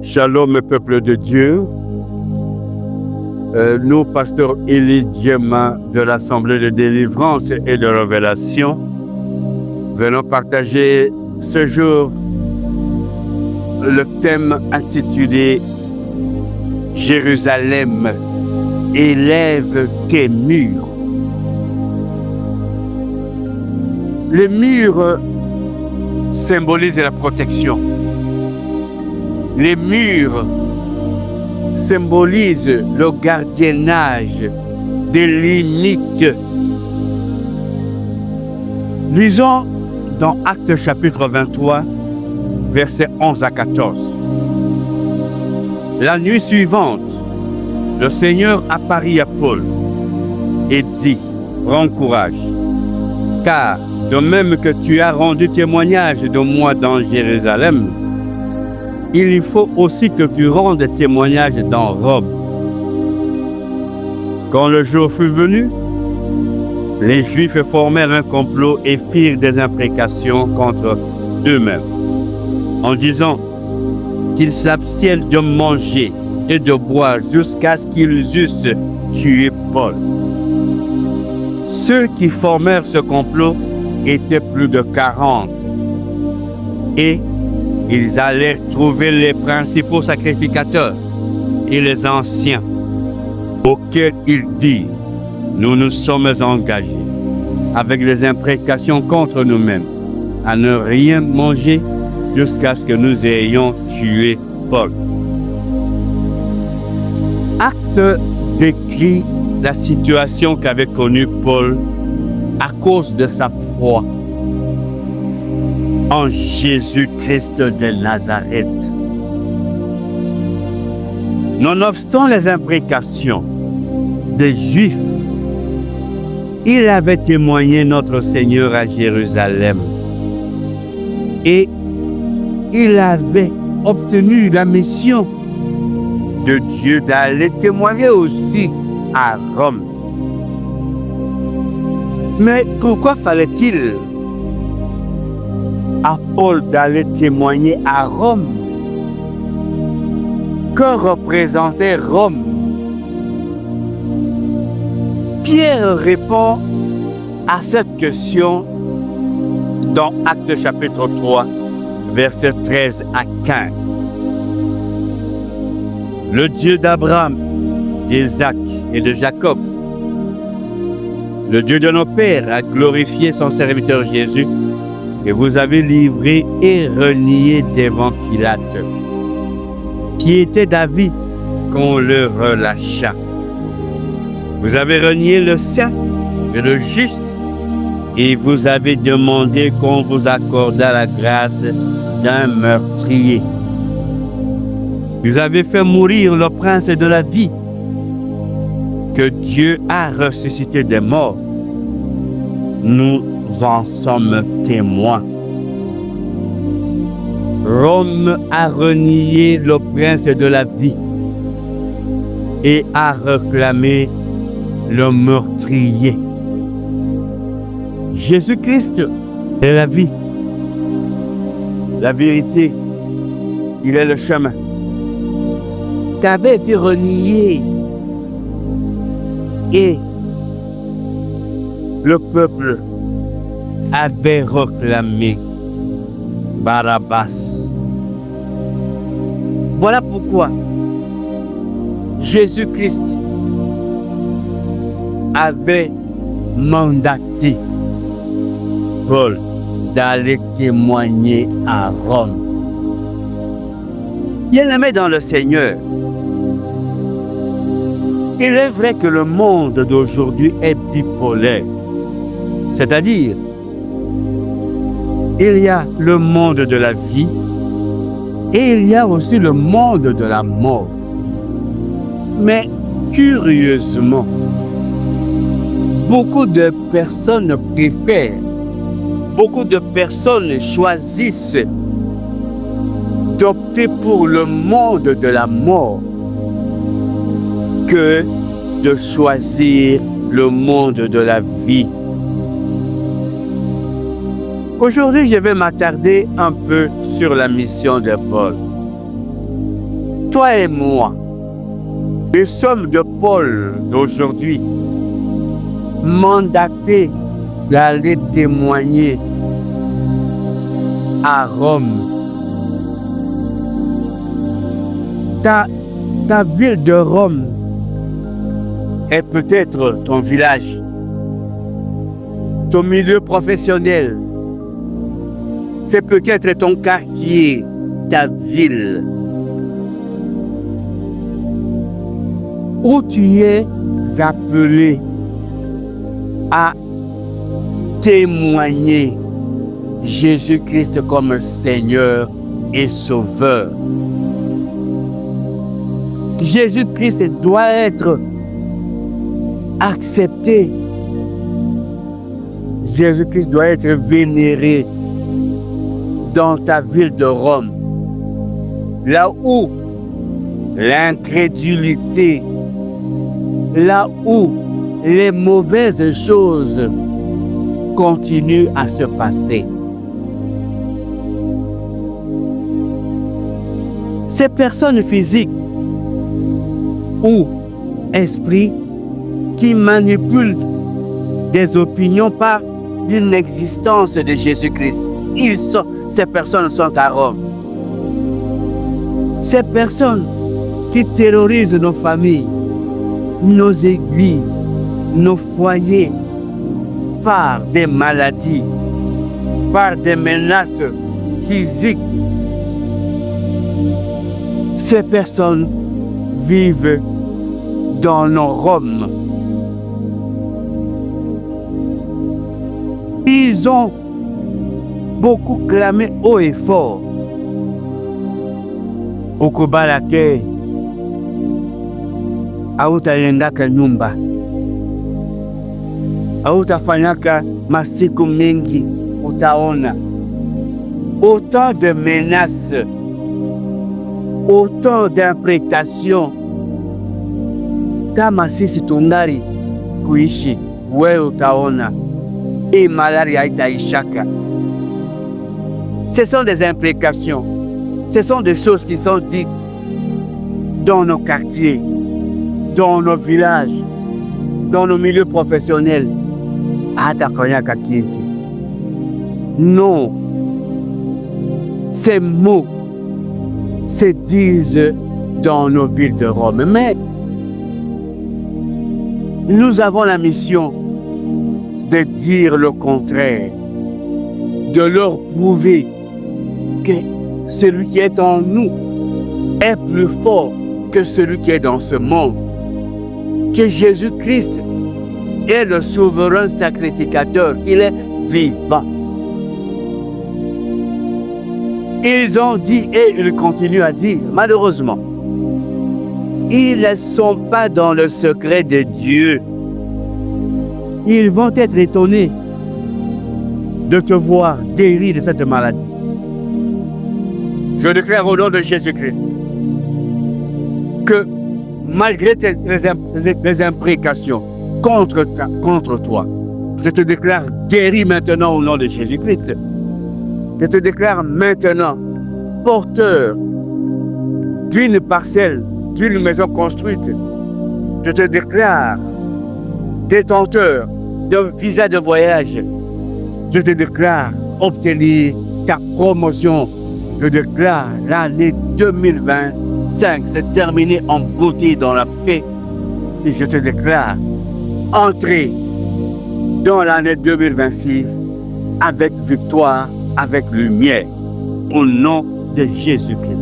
Shalom, peuple de Dieu. Nous, pasteur Élie Diema de l'Assemblée de délivrance et de révélation, venons partager ce jour le thème intitulé « Jérusalem, élève tes murs ». Les murs symbolisent la protection. Les murs symbolisent le gardiennage des limites. Lisons dans Actes chapitre 23, versets 11 à 14. La nuit suivante, le Seigneur apparut à Paul et dit, « Prends courage, car de même que tu as rendu témoignage de moi dans Jérusalem, il faut aussi que tu rendes témoignage dans Rome. » Quand le jour fut venu, les Juifs formèrent un complot et firent des imprécations contre eux-mêmes, en disant qu'ils s'abstiennent de manger et de boire jusqu'à ce qu'ils eussent tué Paul. Ceux qui formèrent ce complot étaient plus de 40, et ils allèrent trouver les principaux sacrificateurs et les anciens, auxquels ils dirent, « Nous nous sommes engagés avec les imprécations contre nous-mêmes à ne rien manger jusqu'à ce que nous ayons tué Paul. » Acte décrit la situation qu'avait connue Paul à cause de sa foi en Jésus-Christ de Nazareth. Nonobstant les imprécations des Juifs, il avait témoigné notre Seigneur à Jérusalem et il avait obtenu la mission de Dieu d'aller témoigner aussi à Rome. Mais pourquoi fallait-il à Paul d'aller témoigner à Rome? Que représentait Rome? Pierre répond à cette question dans Actes chapitre 3, versets 13 à 15. Le Dieu d'Abraham, d'Isaac et de Jacob, le Dieu de nos pères, a glorifié son serviteur Jésus, que vous avez livré et renié devant Pilate, qui était d'avis qu'on le relâcha. Vous avez renié le saint et le juste, et vous avez demandé qu'on vous accordât la grâce d'un meurtrier. Vous avez fait mourir le prince de la vie, que Dieu a ressuscité des morts. Nous en sommes témoins. Rome a renié le prince de la vie et a réclamé le meurtrier. Jésus-Christ est la vie, la vérité, il est le chemin. Tu avais été renié et le peuple avait réclamé Barabbas. Voilà pourquoi Jésus-Christ avait mandaté Paul d'aller témoigner à Rome. Bien-aimé dans le Seigneur, il est vrai que le monde d'aujourd'hui est bipolaire. C'est-à-dire, il y a le monde de la vie et il y a aussi le monde de la mort. Mais curieusement, beaucoup de personnes préfèrent, beaucoup de personnes choisissent d'opter pour le monde de la mort que de choisir le monde de la vie. Aujourd'hui, je vais m'attarder un peu sur la mission de Paul. Toi et moi, nous sommes de Paul d'aujourd'hui, mandatés d'aller témoigner à Rome. Ta ville de Rome est peut-être ton village, ton milieu professionnel, c'est peut-être ton quartier, ta ville, où tu es appelé à témoigner Jésus-Christ comme Seigneur et Sauveur. Jésus-Christ doit être accepté. Jésus-Christ doit être vénéré dans ta ville de Rome, là où l'incrédulité, là où les mauvaises choses continuent à se passer. Ces personnes physiques ou esprits qui manipulent des opinions par l'inexistence de Jésus-Christ. Ces personnes sont à Rome. Ces personnes qui terrorisent nos familles, nos églises, nos foyers, par des maladies, par des menaces physiques. Ces personnes vivent dans nos Roms. Ils ont beaucoup clamé haut et fort. Okubalake, hautaendaka nyumba, hautafanyaka masiku mengi, utaona. Autant de menaces, autant d'imprécations. Kama sisi tungali kuishi, wewe utaona. Et malaria itaishaka. Ce sont des imprécations. Ce sont des choses qui sont dites dans nos quartiers, dans nos villages, dans nos milieux professionnels. Non. Ces mots se disent dans nos villes de Rome. Mais nous avons la mission de dire le contraire, de leur prouver que celui qui est en nous est plus fort que celui qui est dans ce monde, que Jésus-Christ est le souverain sacrificateur, qu'il est vivant. Ils ont dit et ils continuent à dire, malheureusement, ils ne sont pas dans le secret de Dieu. Ils vont être étonnés de te voir guéri de cette maladie. Je déclare au nom de Jésus-Christ que malgré tes imprécations contre toi, je te déclare guéri maintenant au nom de Jésus-Christ. Je te déclare maintenant porteur d'une parcelle, d'une maison construite. Je te déclare détenteur d'un visa de voyage. Je te déclare obtenir ta promotion. Je déclare l'année 2025 se terminer en beauté dans la paix. Et je te déclare entrer dans l'année 2026 avec victoire, avec lumière, au nom de Jésus-Christ.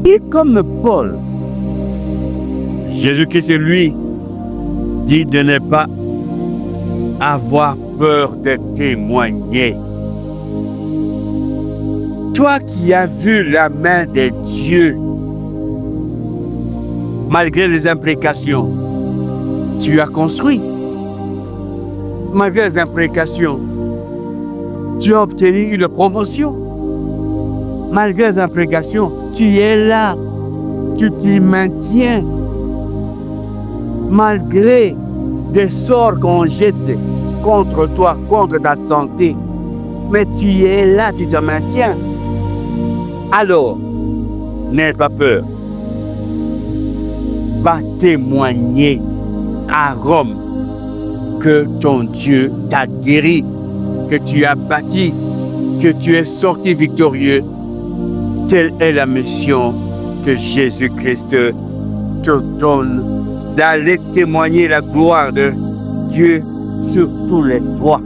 Et comme Paul, Jésus-Christ, lui, dit de ne pas avoir peur de témoigner. Toi qui as vu la main de Dieu, malgré les imprécations, tu as construit. Malgré les imprécations, tu as obtenu une promotion. Malgré les imprécations, tu es là, tu t'y maintiens. Malgré des sorts qu'on jette contre toi, contre ta santé, mais tu es là, tu te maintiens. Alors, n'aie pas peur. Va témoigner à Rome que ton Dieu t'a guéri, que tu as bâti, que tu es sorti victorieux. Telle est la mission que Jésus-Christ te donne, d'aller témoigner la gloire de Dieu sur tous les toits.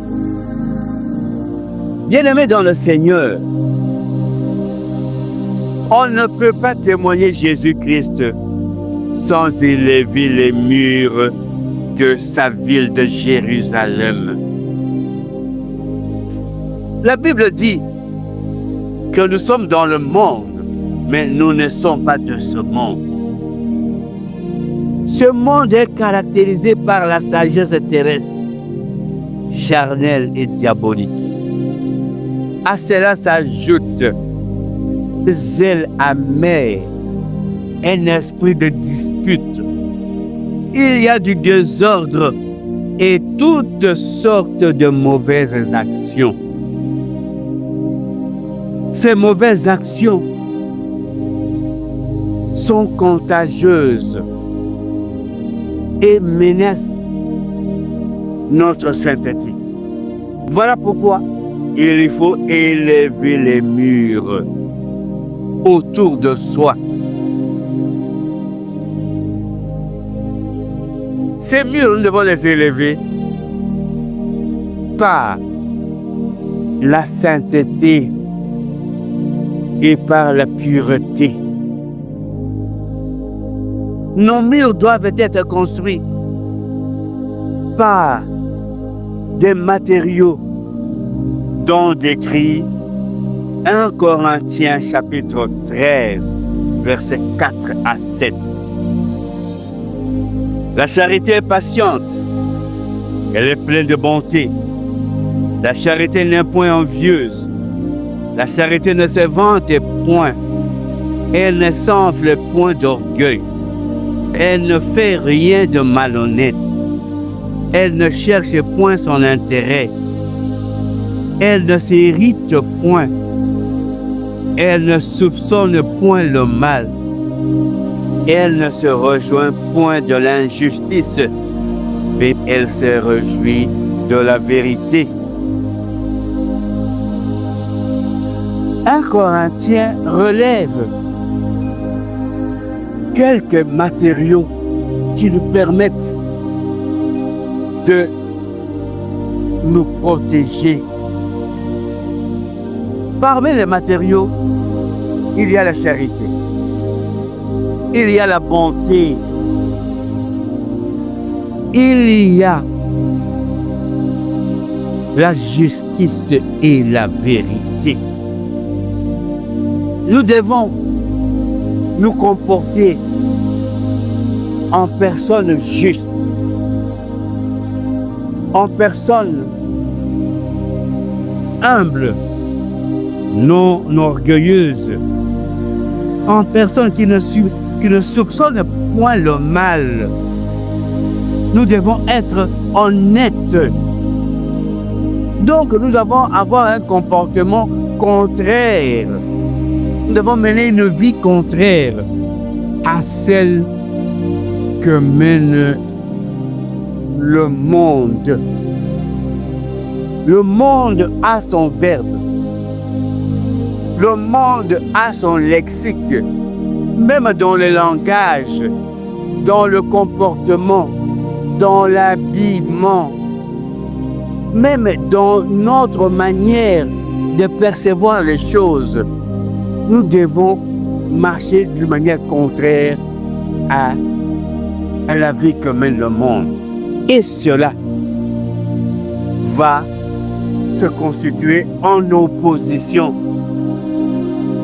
Bien-aimés dans le Seigneur, on ne peut pas témoigner Jésus-Christ sans élever les murs de sa ville de Jérusalem. La Bible dit que nous sommes dans le monde, mais nous ne sommes pas de ce monde. Ce monde est caractérisé par la sagesse terrestre, charnelle et diabolique. À cela s'ajoute zèle amer, un esprit de dispute. Il y a du désordre et toutes sortes de mauvaises actions. Ces mauvaises actions sont contagieuses et menacent notre sainteté. Voilà pourquoi il faut élever les murs autour de soi. Ces murs, nous devons les élever par la sainteté et par la pureté. Nos murs doivent être construits par des matériaux dont décrit 1 Corinthiens chapitre 13, versets 4 à 7. La charité est patiente, elle est pleine de bonté. La charité n'est point envieuse. La charité ne se vante point. Elle ne s'enfle point d'orgueil. Elle ne fait rien de malhonnête. Elle ne cherche point son intérêt. Elle ne s'irrite point. Elle ne soupçonne point le mal. Elle ne se rejoint point de l'injustice, mais elle se réjouit de la vérité. 1 Corinthiens relève quelques matériaux qui nous permettent de nous protéger. Parmi les matériaux, il y a la charité, il y a la bonté, il y a la justice et la vérité. Nous devons nous comporter en personne juste, en personne humble, non orgueilleuse, en personne qui ne soupçonne point le mal. Nous devons être honnêtes. Donc nous devons avoir un comportement contraire. Nous devons mener une vie contraire à celle que mène le monde. Le monde a son verbe. Le monde a son lexique, même dans le langage, dans le comportement, dans l'habillement, même dans notre manière de percevoir les choses. Nous devons marcher d'une manière contraire à la vie que mène le monde. Et cela va se constituer en opposition.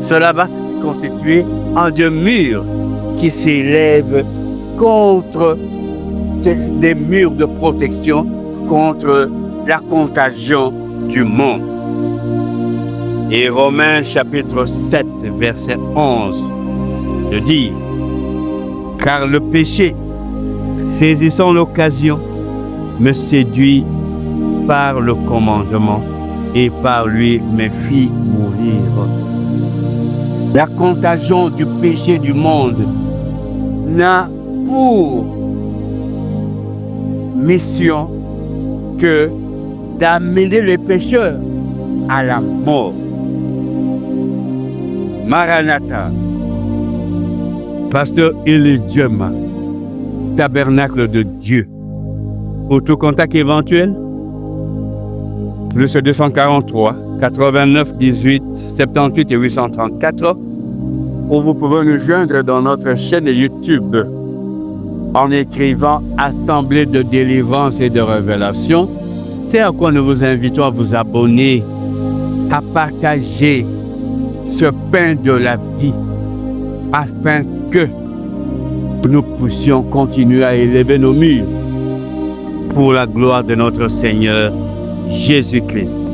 Cela va se constituer en deux murs qui s'élèvent contre des murs de protection contre la contagion du monde. Et Romains chapitre 7, verset 11, nous dit: car le péché, saisissant l'occasion, me séduit par le commandement et par lui me fit mourir. La contagion du péché du monde n'a pour mission que d'amener les pécheurs à la mort. Maranatha, Pasteur Élie Dieume, Tabernacle de Dieu. Pour tout contact éventuel, plus 243 89 18 78 et 834, ou vous pouvez nous joindre dans notre chaîne YouTube en écrivant Assemblée de délivrance et de révélation. C'est à quoi nous vous invitons à vous abonner, à partager ce pain de la vie, afin que nous puissions continuer à élever nos murs pour la gloire de notre Seigneur Jésus-Christ.